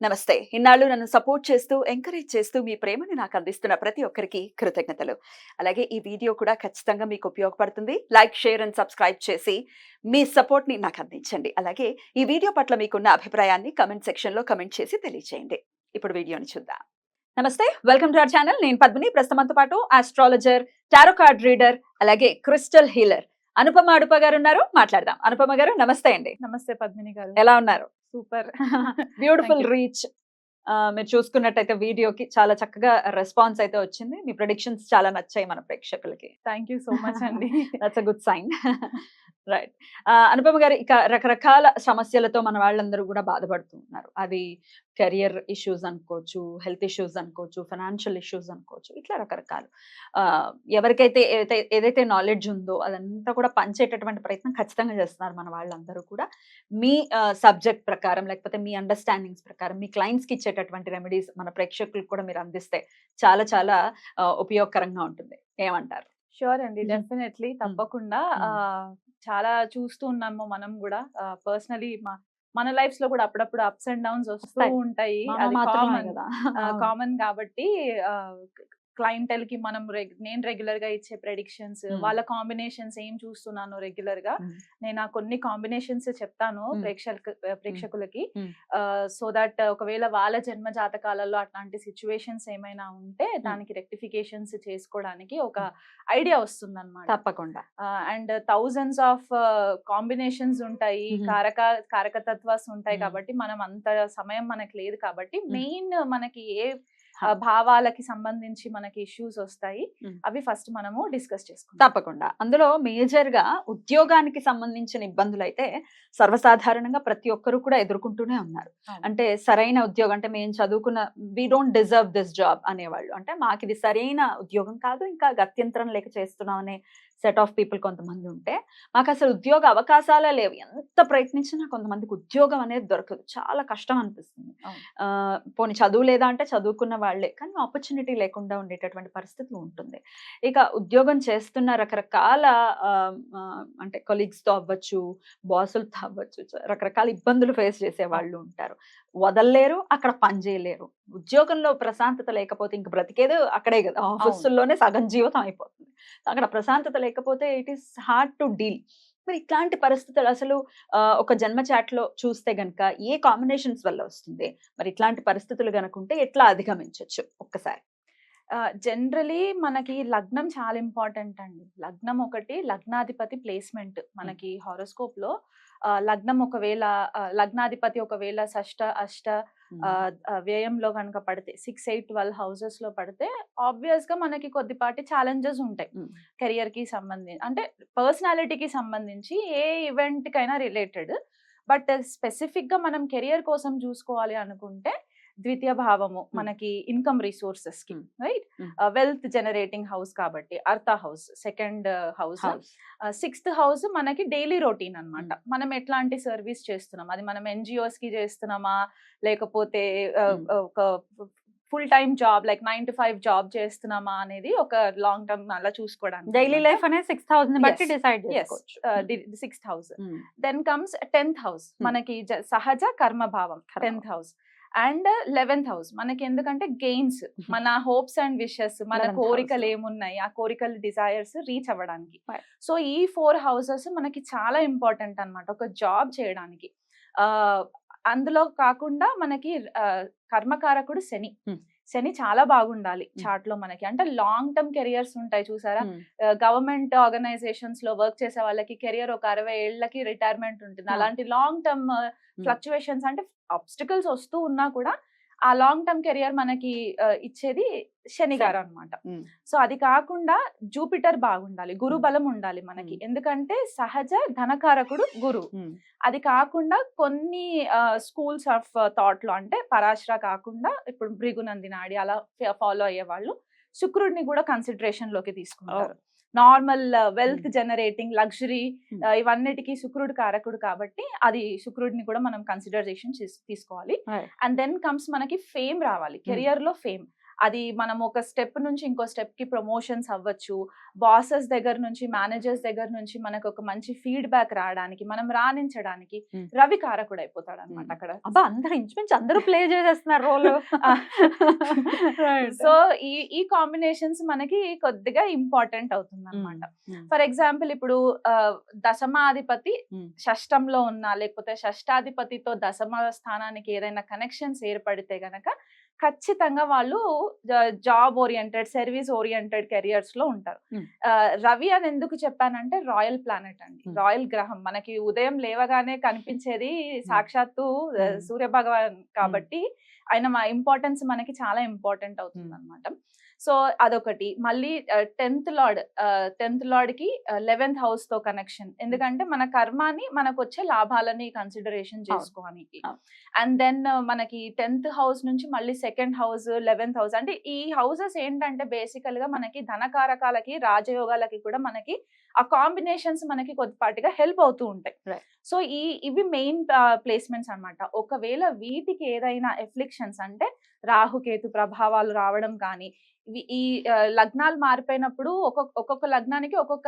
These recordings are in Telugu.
నమస్తే. ఇన్నాళ్ళు నన్ను సపోర్ట్ చేస్తూ, ఎంకరేజ్ చేస్తూ మీ ప్రేమని నాకు అందిస్తున్న ప్రతి ఒక్కరికి కృతజ్ఞతలు. అలాగే ఈ వీడియో కూడా ఖచ్చితంగా మీకు ఉపయోగపడుతుంది. లైక్, షేర్ అండ్ సబ్స్క్రైబ్ చేసి మీ సపోర్ట్‌ని నాకు అందించండి. అలాగే ఈ వీడియో పట్ల మీకున్న అభిప్రాయాన్ని కామెంట్ సెక్షన్‌లో కామెంట్ చేసి తెలియజేయండి. ఇప్పుడు వీడియోని చూద్దాం. నమస్తే. Welcome to our channel. నేను పద్మిని. ప్రస్తుతం మనతో పాటు ఆస్ట్రాలజర్, టారో కార్డ్ రీడర్, అలాగే క్రిస్టల్ హీలర్ అనుపమ అడుప గారు ఉన్నారు. మాట్లాడదాం. అనుపమ గారు నమస్తే అండి. నమస్తే పద్మిని గారు. ఎలా ఉన్నారు? సూపర్. Beautiful reach. మీరు చూసుకున్నట్టయితే వీడియోకి చాలా చక్కగా రెస్పాన్స్ అయితే వచ్చింది. మీ ప్రెడిక్షన్స్ చాలా నచ్చాయి మన ప్రేక్షకులకి. థ్యాంక్ యూ సో మచ్ అండి. That's a good sign. Right. Anupama గారు, ఇక రకరకాల సమస్యలతో మన వాళ్ళందరూ కూడా బాధపడుతున్నారు. అది కెరియర్ ఇష్యూస్ అనుకోవచ్చు, హెల్త్ ఇష్యూస్ అనుకోవచ్చు, ఫైనాన్షియల్ ఇష్యూస్ అనుకోవచ్చు, ఇట్లా రకరకాలు. ఎవరికైతే ఏదైతే నాలెడ్జ్ ఉందో అదంతా కూడా పంచేటటువంటి ప్రయత్నం ఖచ్చితంగా చేస్తున్నారు మన వాళ్ళందరూ కూడా. మీ సబ్జెక్ట్ ప్రకారం, లేకపోతే మీ అండర్స్టాండింగ్స్ ప్రకారం మీ క్లయింట్స్కి ఇచ్చేటటువంటి రెమెడీస్ మన ప్రేక్షకులకు కూడా మీరు అందిస్తే చాలా చాలా ఉపయోగకరంగా ఉంటుంది. ఏమంటారు? షూర్ అండి, డెఫినెట్లీ, తప్పకుండా. చాలా చూస్తూ ఉన్నాము మనం కూడా. పర్సనలీ మన లైఫ్స్ లో కూడా అప్పుడప్పుడు అప్స్ అండ్ డౌన్స్ వస్తూ ఉంటాయి. అది కామన్ కాబట్టి క్లయింటెల్ కి మనం నేను రెగ్యులర్ గా ఇచ్చే ప్రెడిక్షన్స్, వాళ్ళ కాంబినేషన్స్ ఏం చూస్తున్నాను రెగ్యులర్ గా, నేను ఆ కొన్ని కాంబినేషన్స్ చెప్తాను ప్రేక్షకులకి. సో దట్ ఒకవేళ వాళ్ళ జన్మ జాతకాలలో అట్లాంటి సిచ్యువేషన్స్ ఏమైనా ఉంటే దానికి రెక్టిఫికేషన్స్ చేసుకోవడానికి ఒక ఐడియా వస్తుంది అన్నమాట. తప్పకుండా. అండ్ థౌజండ్స్ ఆఫ్ కాంబినేషన్స్ ఉంటాయి, కారకతత్వాస్ ఉంటాయి. కాబట్టి మనం అంత సమయం మనకు లేదు కాబట్టి మెయిన్ మనకి ఏ భావాలకి సంబంధించి మనకి ఇష్యూస్ వస్తాయి, అవి ఫస్ట్ మనము డిస్కస్ చేసుకుంటాం. తప్పకుండా. అందులో మేజర్ గా ఉద్యోగానికి సంబంధించిన ఇబ్బందులు అయితే సర్వసాధారణంగా ప్రతి ఒక్కరు కూడా ఎదుర్కొంటూనే ఉన్నారు. అంటే సరైన ఉద్యోగం, అంటే మేము చదువుకున్న we don't deserve this job అనేవాళ్ళు, అంటే మాకు ఇది సరైన ఉద్యోగం కాదు, ఇంకా గత్యంతరం లేక చేస్తున్నాం అనే సెట్ ఆఫ్ పీపుల్ కొంతమంది ఉంటే, మాకు అసలు ఉద్యోగ అవకాశాలే లేవు, ఎంత ప్రయత్నించినా కొంతమందికి ఉద్యోగం అనేది దొరకదు, చాలా కష్టం అనిపిస్తుంది. పోనీ చదువు లేదా అంటే చదువుకున్న వాళ్ళే, కానీ ఆపర్చునిటీ లేకుండా ఉండేటటువంటి పరిస్థితి ఉంటుంది. ఇక ఉద్యోగం చేస్తున్న రకరకాల అంటే కొలీగ్స్తో అవ్వచ్చు, బాసులతో అవ్వచ్చు, రకరకాల ఇబ్బందులు ఫేస్ చేసే వాళ్ళు ఉంటారు. వదలలేరు, అక్కడ పని చేయలేరు. ఉద్యోగంలో ప్రశాంతత లేకపోతే ఇంక బ్రతికేదో అక్కడే కదా, ఆఫీసుల్లోనే సగం జీవితం అయిపోతుంది. అక్కడ ప్రశాంతత లేకపోతే it is hard to deal. మరి ఇట్లాంటి పరిస్థితులు అసలు ఒక జన్మ చాట్లో చూస్తే గనక ఏ కాంబినేషన్స్ వల్ల వస్తుంది? మరి ఇట్లాంటి పరిస్థితులు గనుకుంటే ఎట్లా అధిగమించవచ్చు ఒక్కసారి? జనరలీ మనకి లగ్నం చాలా ఇంపార్టెంట్ అండి. లగ్నం ఒకటి, లగ్నాధిపతి ప్లేస్మెంట్ మనకి హారోస్కోప్ లో. లగ్నం ఒకవేళ లగ్నాధిపతి ఒకవేళ షష్ట అష్ట వ్యయంలో కనుక పడితే 6, 8, 12 హౌసెస్ లో పడితే ఆబ్వియస్ గా మనకి కొద్దిపాటి ఛాలెంజెస్ ఉంటాయి కెరియర్ కి సంబంధించి, అంటే పర్సనాలిటీకి సంబంధించి ఏ ఈవెంట్ కైనా రిలేటెడ్. బట్ స్పెసిఫిక్ గా మనం కెరియర్ కోసం చూసుకోవాలి అనుకుంటే ద్వితీయ భావము మనకి ఇన్కమ్ రిసోర్సెస్ కి, రైట్, వెల్త్ జనరేటింగ్ హౌస్ కాబట్టి అర్థ house, second house, 6th house మనకి డైలీ రొటీన్ అన్నమాట. మనం ఎట్లాంటి సర్వీస్ చేస్తున్నాం, అది మనం ఎన్జిఓస్ కి చేస్తున్నామా, లేకపోతే ఒక full time job like 9 to 5 job చేస్తున్నామా అనేది ఒక లాంగ్ టర్మ్ అలా చూసుకోవడానికి. డైలీ లైఫ్ అనేది 6,000 బట్టి డిసైడ్ చేసుకోవచ్చు. 6th house. Then comes 10th house మనకి సహజ కర్మ భావం, 10th house. And 11th house మనకి ఎందుకంటే గెయిన్స్, మన హోప్స్ అండ్ విషెస్, మన కోరికలు ఏమున్నాయి, ఆ కోరికలు డిజైర్స్ రీచ్ అవ్వడానికి. సో ఈ 4 హౌసెస్ మనకి చాలా ఇంపార్టెంట్ అన్నమాట ఒక జాబ్ చేయడానికి. అందులో కాకుండా మనకి కర్మకారకుడు శని. శని చాలా బాగుండాలి చార్ట్ లో మనకి. అంటే లాంగ్ టర్మ్ కెరియర్స్ ఉంటాయి చూసారా, గవర్నమెంట్ ఆర్గనైజేషన్స్ లో వర్క్ చేసే వాళ్ళకి కెరియర్ ఒక 60 ఏళ్లకి రిటైర్మెంట్ ఉంటుంది. అలాంటి లాంగ్ టర్మ్ ఫ్లక్చువేషన్స్, అంటే ఆబ్స్టికల్స్ వస్తూ ఉన్నా కూడా ఆ లాంగ్ టర్మ్ కెరియర్ మనకి ఇచ్చేది శని గారు అనమాట. సో అది కాకుండా జూపిటర్ బాగుండాలి, గురు బలం ఉండాలి మనకి, ఎందుకంటే సహజ ధనకారకుడు గురువు. అది కాకుండా కొన్ని స్కూల్స్ ఆఫ్ థాట్ లో, అంటే పరాశర కాకుండా ఇప్పుడు భృగునంది నాడి అలా ఫాలో అయ్యే వాళ్ళు శుక్రుడిని కూడా కన్సిడరేషన్ లోకి తీసుకుంటారు. నార్మల్ వెల్త్ జనరేటింగ్, లగ్జరీ, ఇవన్నిటికీ శుక్రుడు కారకుడు కాబట్టి అది శుక్రుడిని కూడా మనం కన్సిడరేషన్ తీసుకోవాలి. అండ్ దెన్ కమ్స్ మనకి ఫేమ్ రావాలి, కెరియర్ లో ఫేమ్. అది మనం ఒక స్టెప్ నుంచి ఇంకో స్టెప్ కి ప్రమోషన్స్ అవ్వచ్చు, బాసెస్ దగ్గర నుంచి మేనేజర్స్ దగ్గర నుంచి మనకు ఒక మంచి ఫీడ్బ్యాక్ రావడానికి, మనం రాణించడానికి రవి కారకుడు అయిపోతాడు అనమాట అక్కడ. అబ్బా, అందరూ ఇంచుమించు అందరూ ప్లే చేసేస్తున్నారు రోల్. సో ఈ కాంబినేషన్స్ మనకి కొద్దిగా ఇంపార్టెంట్ అవుతుంది అనమాట. ఫర్ ఎగ్జాంపుల్ ఇప్పుడు దశమాధిపతి షష్టంలో ఉన్నా, లేకపోతే షష్టాధిపతితో దశమ స్థానానికి ఏదైనా కనెక్షన్స్ ఏర్పడితే గనక ఖచ్చితంగా వాళ్ళు job oriented, service oriented careers లో ఉంటారు. రవి అని ఎందుకు చెప్పానంటే రాయల్ ప్లానెట్ అండి, రాయల్ గ్రహం. మనకి ఉదయం లేవగానే కనిపించేది సాక్షాత్తు సూర్య భగవాన్ కాబట్టి ఆయన ఇంపార్టెన్స్ మనకి చాలా ఇంపార్టెంట్ అవుతుంది అనమాట. సో అదొకటి. మళ్ళీ 10th లార్డ్ కి 11th హౌస్ తో కనెక్షన్, ఎందుకంటే మన కర్మాని మనకు వచ్చే లాభాలని కన్సిడరేషన్ చేసుకోవడానికి. అండ్ దెన్ మనకి 10th హౌస్ నుంచి మళ్ళీ 2nd హౌస్, 11th హౌస్, అంటే ఈ హౌసెస్ ఏంటంటే బేసికల్ గా మనకి ధనకారకాలకి, రాజయోగాలకి కూడా మనకి ఆ కాంబినేషన్స్ మనకి కొద్దిపాటిగా హెల్ప్ అవుతూ ఉంటాయి. సో ఇవి మెయిన్ ప్లేస్మెంట్స్ అన్నమాట. ఒకవేళ వీటికి ఏదైనా ఎఫ్లిక్షన్స్ అంటే రాహుకేతు ప్రభావాలు రావడం కానీ, ఈ లగ్నాలు మారిపోయినప్పుడు ఒక్కొక్క లగ్నానికి ఒక్కొక్క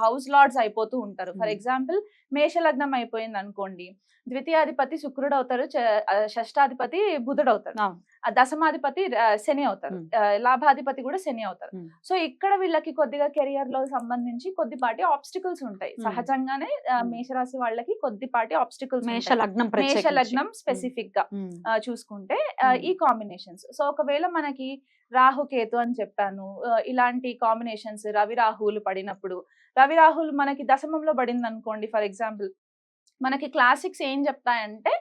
హౌస్ లార్డ్స్ అయిపోతూ ఉంటారు. ఫర్ ఎగ్జాంపుల్ మేష లగ్నం అయిపోయింది అనుకోండి, ద్వితీయాధిపతి శుక్రుడు అవుతారు, షష్టాధిపతి బుధుడు అవుతారు, దశమాధిపతి శని అవుతారు, లాభాధిపతి కూడా శని అవుతారు. సో ఇక్కడ వీళ్ళకి కొద్దిగా కెరియర్ లో సంబంధించి కొద్దిపాటి ఆబ్స్టికల్స్ ఉంటాయి. సహజంగానే మేషరాశి వాళ్ళకి కొద్దిపాటి ఆబ్స్టికల్స్, మేష లగ్నం స్పెసిఫిక్ గా చూసుకుంటే ఈ కాంబినేషన్స్. సో ఒకవేళ మనకి రాహుకేతు అని చెప్పాను, ఇలాంటి కాంబినేషన్స్ రవి రాహువులు పడినప్పుడు, రవి రాహువులు మనకి దశమంలో పడింది అనుకోండి, ఫర్ ఎగ్జాంపుల్ మనకి క్లాసిక్స్ ఏం చెప్తాయంటే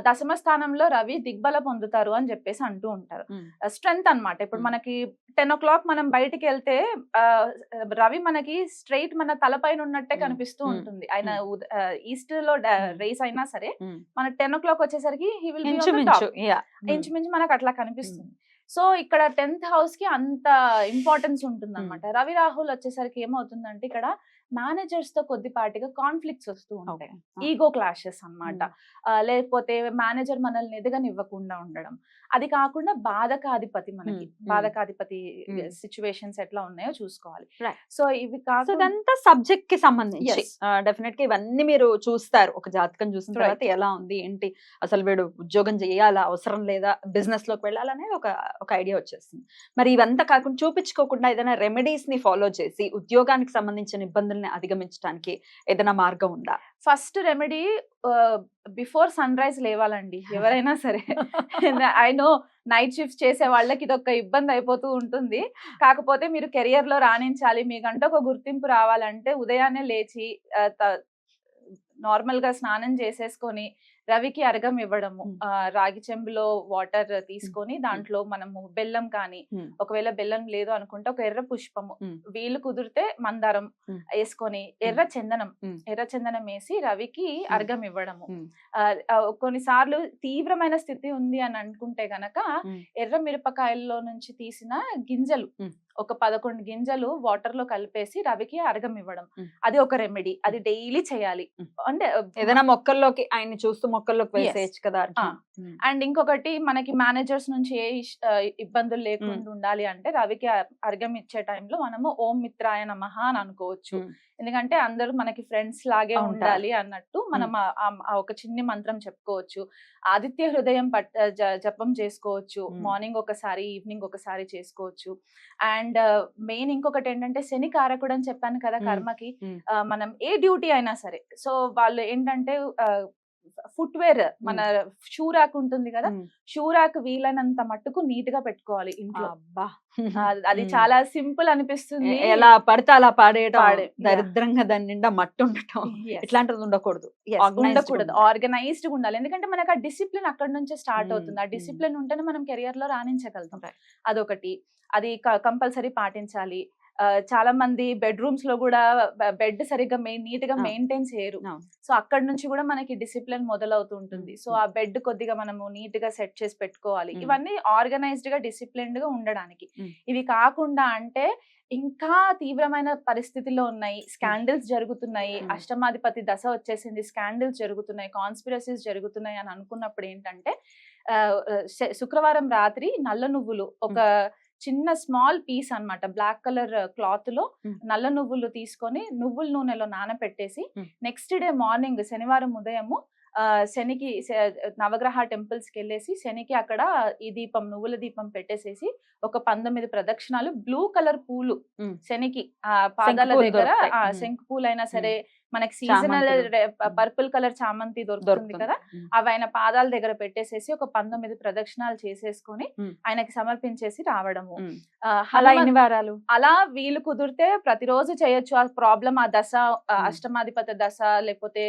దశమ స్థానంలో రవి దిగ్బల పొందుతారు అని చెప్పేసి అంటూ ఉంటారు. స్ట్రెంగ్త్ అన్నమాట. ఇప్పుడు మనకి 10 o'clock మనం బయటికి వెళ్తే రవి మనకి స్ట్రైట్ మన తలపైన ఉన్నట్టే కనిపిస్తూ ఉంటుంది. ఆయన ఈస్ట్ లో రేస్ అయినా సరే మన 10 o'clock వచ్చేసరికి he will be on the top. ఇంచుమించు మనకు అట్లా కనిపిస్తుంది. సో ఇక్కడ 10th హౌస్ కి అంత ఇంపార్టెన్స్ ఉంటుంది అనమాట. రవి రాహుల్ వచ్చేసరికి ఏమవుతుందంటే ఇక్కడ మేనేజర్స్ తో కొద్దిపాటిగా కాన్ఫ్లిక్ట్స్ వస్తూ ఉంటాయి, ఈగో క్లాషెస్ అన్నమాట. లేకపోతే మేనేజర్ మనల్ని ఎదగనివ్వకుండా ఉండడం. అది కాకుండా బాధకాధిపతి, మనకి బాధకాధిపతి సిచ్యువేషన్స్ ఎట్లా ఉన్నాయో చూసుకోవాలి. సో ఇవి కాకుండా సబ్జెక్ట్ కి సంబంధించి డెఫినెట్ గా ఇవన్నీ మీరు చూస్తారు. ఒక జాతకం చూసిన తర్వాత ఎలా ఉంది ఏంటి, అసలు వీడు ఉద్యోగం చేయాలా అవసరం లేదా, బిజినెస్ లోకి వెళ్ళాలనేది ఒక ఐడియా వచ్చేస్తుంది. మరి ఇవంతా కాకుండా చూపించుకోకుండా ఏదైనా రెమెడీస్ ని ఫాలో చేసి ఉద్యోగానికి సంబంధించిన ఇబ్బందుల్ని అధిగమించడానికి ఏదైనా మార్గం ఉందా? First remedy before sunrise లేవాలండి ఎవరైనా సరే. ఐ నో నైట్ షిఫ్ట్స్ చేసే వాళ్ళకి ఇది ఒక ఇబ్బంది అయిపోతూ ఉంటుంది. కాకపోతే మీరు కెరియర్ లో రాణించాలి, మీకంటే ఒక గుర్తింపు రావాలంటే ఉదయాన్నే లేచి నార్మల్ గా స్నానం చేసేసుకొని రవికి అర్ఘం ఇవ్వడము. రాగి చెంబులో వాటర్ తీసుకొని దాంట్లో మనము బెల్లం కానీ, ఒకవేళ బెల్లం లేదు అనుకుంటే ఒక ఎర్ర పుష్పము, వీలు కుదిరితే మందారం వేసుకొని ఎర్ర చందనం వేసి రవికి అర్ఘం ఇవ్వడము. కొన్నిసార్లు తీవ్రమైన స్థితి ఉంది అని అనుకుంటే గనక ఎర్ర మిరపకాయల్లో నుంచి తీసిన గింజలు ఒక 11 గింజలు వాటర్ లో కలిపేసి రవికి అర్ఘం ఇవ్వడం, అది ఒక రెమెడీ. అది డైలీ చేయాలి. అంటే ఏదైనా మొక్కల్లోకి ఆయన చూస్తూ మొక్కల్లోకి వేసేయచ్చు కదా. అండ్ ఇంకొకటి మనకి మేనేజర్స్ నుంచి ఏ ఇబ్బందులు లేకుండా ఉండాలి అంటే రవికి అర్ఘం ఇచ్చే టైంలో మనము ఓం మిత్రాయ నమః అని అనుకోవచ్చు. ఎందుకంటే అందరూ మనకి ఫ్రెండ్స్ లాగే ఉండాలి అన్నట్టు మనం ఒక చిన్ని మంత్రం చెప్పుకోవచ్చు. ఆదిత్య హృదయం జపం చేసుకోవచ్చు. మార్నింగ్ ఒకసారి, ఈవినింగ్ ఒకసారి చేసుకోవచ్చు. అండ్ మెయిన్ ఇంకొకటి ఏంటంటే శని కారకుడు అని చెప్పాను కదా కర్మకి. మనం ఏ డ్యూటీ అయినా సరే, సో వాళ్ళు ఏంటంటే ఫుట్వేర్, మన షూ ర్యాక్ ఉంటుంది కదా, షూ ర్యాక్ వీలైనంత మట్టుకు నీట్ గా పెట్టుకోవాలి ఇంట్లో. అది చాలా సింపుల్ అనిపిస్తుంది, ఎలా పడితే అలా పాడేయడం, దరిద్రంగా దాని నిండా మట్టి ఉండటం, ఇట్లాంటిది ఉండకూడదు. ఆర్గనైజ్డ్ ఉండాలి. ఎందుకంటే మనకు ఆ డిసిప్లిన్ అక్కడ నుంచే స్టార్ట్ అవుతుంది. ఆ డిసిప్లిన్ ఉంటేనే మనం కెరియర్ లో రాణించగలుగుతాం. అదొకటి, అది కంపల్సరీ పాటించాలి. చాలా మంది బెడ్రూమ్స్ లో కూడా బెడ్ సరిగ్గా నీట్ గా అవును. మెయింటైన్ చేయరు. అవును. సో అక్కడ నుంచి కూడా మనకి డిసిప్లిన్ మొదలవుతూ ఉంటుంది. సో ఆ బెడ్ కొద్దిగా మనము నీట్ గా సెట్ చేసి పెట్టుకోవాలి. ఇవన్నీ ఆర్గనైజ్డ్ గా డిసిప్లిన్డ్ గా ఉండడానికి. ఇవి కాకుండా అంటే ఇంకా తీవ్రమైన పరిస్థితుల్లో ఉన్నాయి, స్కాండిల్స్ జరుగుతున్నాయి, అష్టమాధిపతి దశ వచ్చేసింది, స్కాండిల్స్ జరుగుతున్నాయి, కాన్స్పిరసీస్ జరుగుతున్నాయి అని అనుకున్నప్పుడు ఏంటంటే శుక్రవారం రాత్రి నల్ల నువ్వులు ఒక చిన్న స్మాల్ పీస్ అన్నమాట, బ్లాక్ కలర్ క్లాత్ లో నల్ల నువ్వులు తీసుకొని నువ్వుల నూనెలో నానపెట్టేసి నెక్స్ట్ డే మార్నింగ్ శనివారం ఉదయము శనికి నవగ్రహ టెంపుల్స్ కి వెళ్ళేసి శనికి అక్కడ ఈ దీపం నువ్వుల దీపం పెట్టేసేసి ఒక 19 ప్రదక్షిణాలు బ్లూ కలర్ పూలు శనికి పాదాల దగ్గర శంకు పూలు అయినా సరే, మనకి సీజనల్ పర్పుల్ కలర్ చామంతి దొరుకుతుంది కదా, అవి ఆయన పాదాల దగ్గర పెట్టేసేసి ఒక 19 ప్రదక్షిణాలు చేసేసుకొని ఆయనకి సమర్పించేసి రావడము. అలా వీలు కుదిరితే ప్రతిరోజు చేయొచ్చు. ఆ ప్రాబ్లం ఆ దశ అష్టమాధిపతి దశ లేకపోతే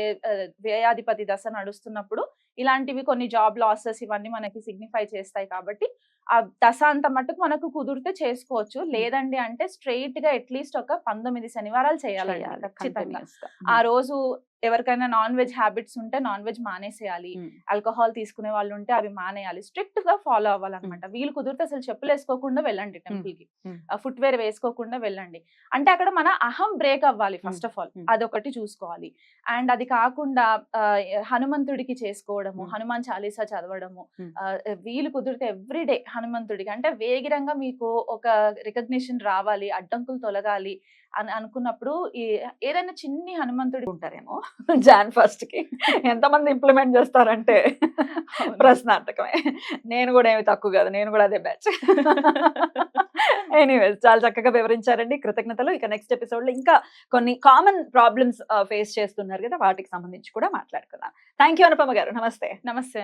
వ్యయాధిపతి దశ నడుస్తున్నప్పుడు ఇలాంటివి కొన్ని జాబ్ లాసెస్ ఇవన్నీ మనకి సిగ్నిఫై చేస్తాయి. కాబట్టి ఆ దశ అంత మట్టుకు మనకు కుదిరితే చేసుకోవచ్చు. లేదండి అంటే స్ట్రైట్ గా అట్లీస్ట్ ఒక 19 శనివారాలు చేయాలండి ఖచ్చితంగా. ఆ రోజు ఎవరికైనా నాన్ వెజ్ హ్యాబిట్స్ ఉంటే నాన్ వెజ్ మానేసేయాలి, ఆల్కహాల్ తీసుకునే వాళ్ళు ఉంటే అవి మానేయాలి, స్ట్రిక్ట్ గా ఫాలో అవ్వాలన్నమాట. వీలు కుదిరితే అసలు చెప్పులు వేసుకోకుండా వెళ్ళండి టెంపుల్ కి, ఫుట్ వేర్ వేసుకోకుండా వెళ్ళండి. అంటే అక్కడ మన అహం బ్రేక్ అవ్వాలి ఫస్ట్ ఆఫ్ ఆల్, అదొకటి చూసుకోవాలి. అండ్ అది కాకుండా హనుమంతుడికి చేసుకోవడము, హనుమాన్ చాలీసా చదవడము, వీలు కుదిరితే ఎవ్రీడే హనుమంతుడికి, అంటే వేగిరంగా మీకు ఒక రికగ్నిషన్ రావాలి, అడ్డంకులు తొలగాలి అని అనుకున్నప్పుడు ఏదైనా చిన్ని హనుమంతుడి ఉంటారేమో జాన్ 1 కి ఎంతమంది ఇంప్లిమెంట్ చేస్తారంటే ప్రశ్నార్థకమే. నేను కూడా ఏమి తక్కువ కాదు, నేను కూడా అదే బ్యాచ్. ఎనీవేస్, చాలా చక్కగా వివరించారండి, కృతజ్ఞతలు. ఇక నెక్స్ట్ ఎపిసోడ్ లో ఇంకా కొన్ని కామన్ ప్రాబ్లమ్స్ ఫేస్ చేస్తున్నారు కదా, వాటికి సంబంధించి కూడా మాట్లాడుకుందాం. థ్యాంక్ యూ అనుపమ గారు. నమస్తే. నమస్తే.